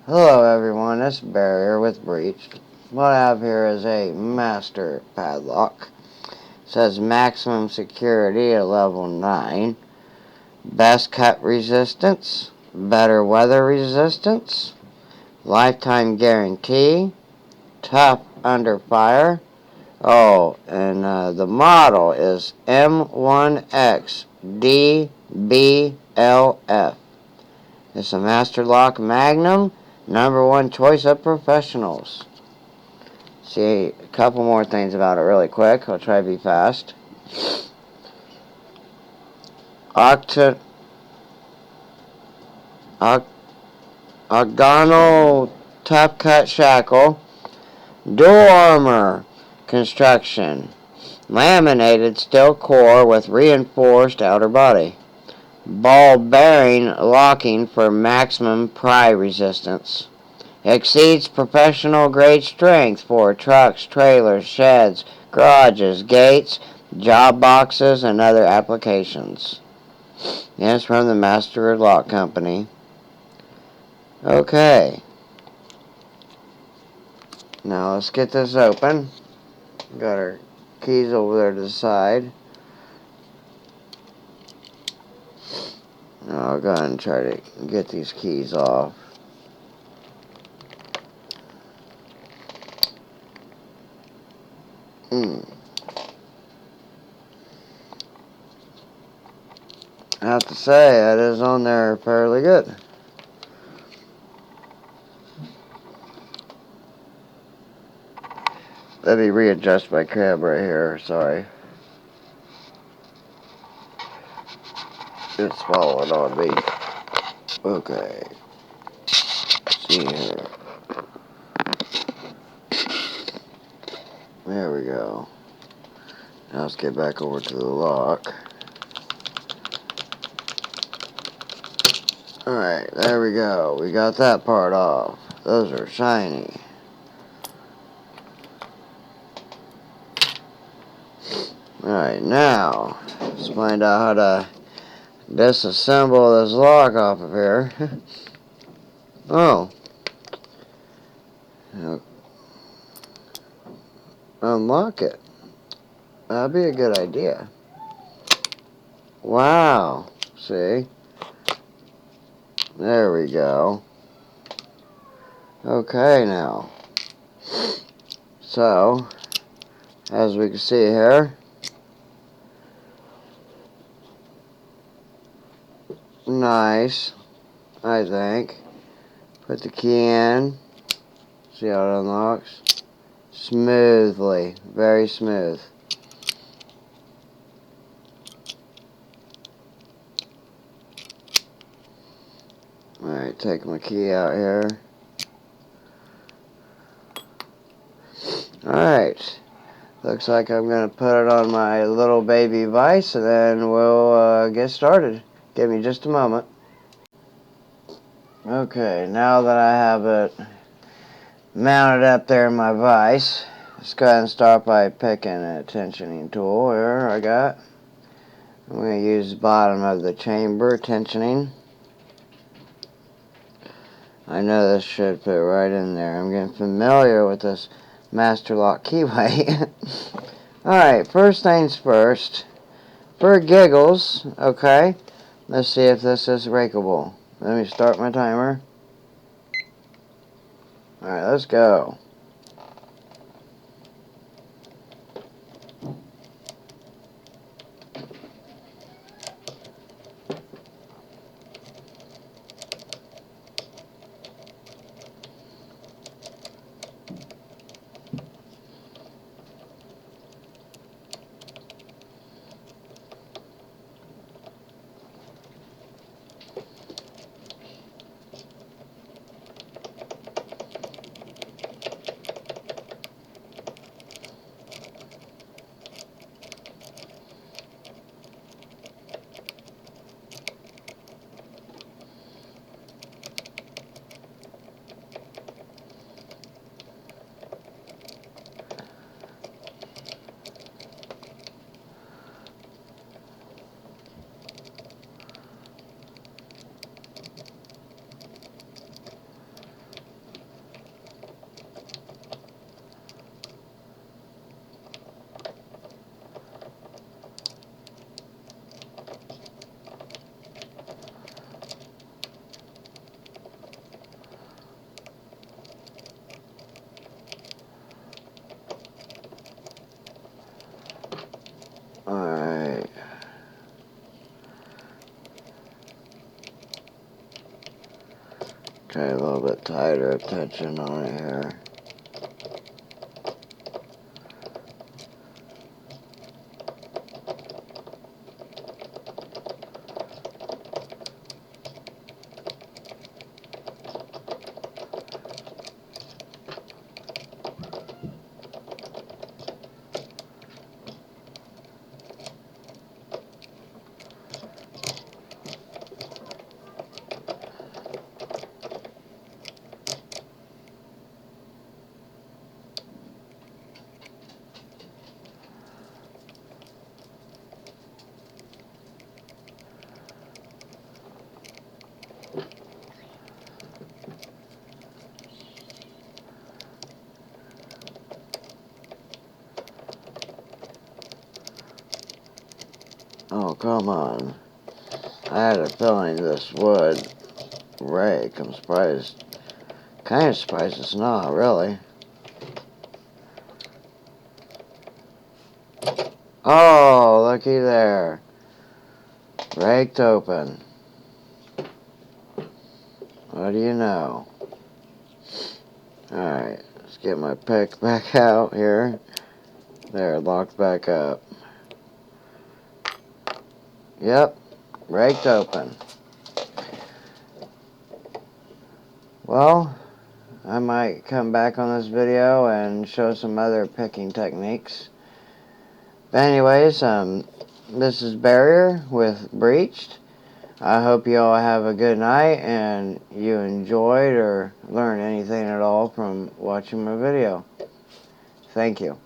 Hello everyone, this is Barrier with Breach. What I have here is a master padlock. It says maximum security at level 9. Best cut resistance. Better weather resistance. Lifetime guarantee. Tough under fire. Oh, and the model is M1XDBLF. It's a Master Lock Magnum, #1 choice of professionals. See a couple more things about it really quick. I'll try to be fast. Octagonal top cut shackle, dual armor construction, laminated steel core with reinforced outer body. Ball bearing locking for maximum pry resistance. Exceeds professional grade strength for trucks, trailers, sheds, garages, gates, job boxes, and other applications. Yes, from the Master Lock Company. Okay. Now let's get this open. Got our keys over there to the side. Now I'll go ahead and try to get these keys off. I have to say, that is on there fairly good. Let me readjust my camera here, sorry. It's falling on me. Okay. Let's see here. There we go. Now let's get back over to the lock. Alright, there we go. We got that part off. Those are shiny. Alright, now let's find out how to disassemble this lock off of here. Oh. Unlock it. That'd be a good idea. Wow. See? There we go. Okay now. So, as we can see here, nice, I think. Put the key in. See how it unlocks? Smoothly. Very smooth. Alright, take my key out here. Alright. Looks like I'm going to put it on my little baby vise and then we'll get started. Give me just a moment. Okay, now that I have it mounted up there in my vise, let's go ahead and start by picking a tensioning tool here I got. I'm going to use the bottom of the chamber tensioning. I know this should fit right in there. I'm getting familiar with this Master Lock keyway. Alright, first things first. For giggles, okay, let's see if this is rakeable. Let me start my timer. Alright, let's go. Okay, a little bit tighter attention on it here. Oh, come on. I had a feeling this would rake. I'm surprised. Kind of surprised it's not, really. Oh, looky there. Raked open. What do you know? Alright, let's get my pick back out here. There, locked back up. Yep, raked open. Well, I might come back on this video and show some other picking techniques. But anyways, this is Barrier with Breached. I hope you all have a good night and you enjoyed or learned anything at all from watching my video. Thank you.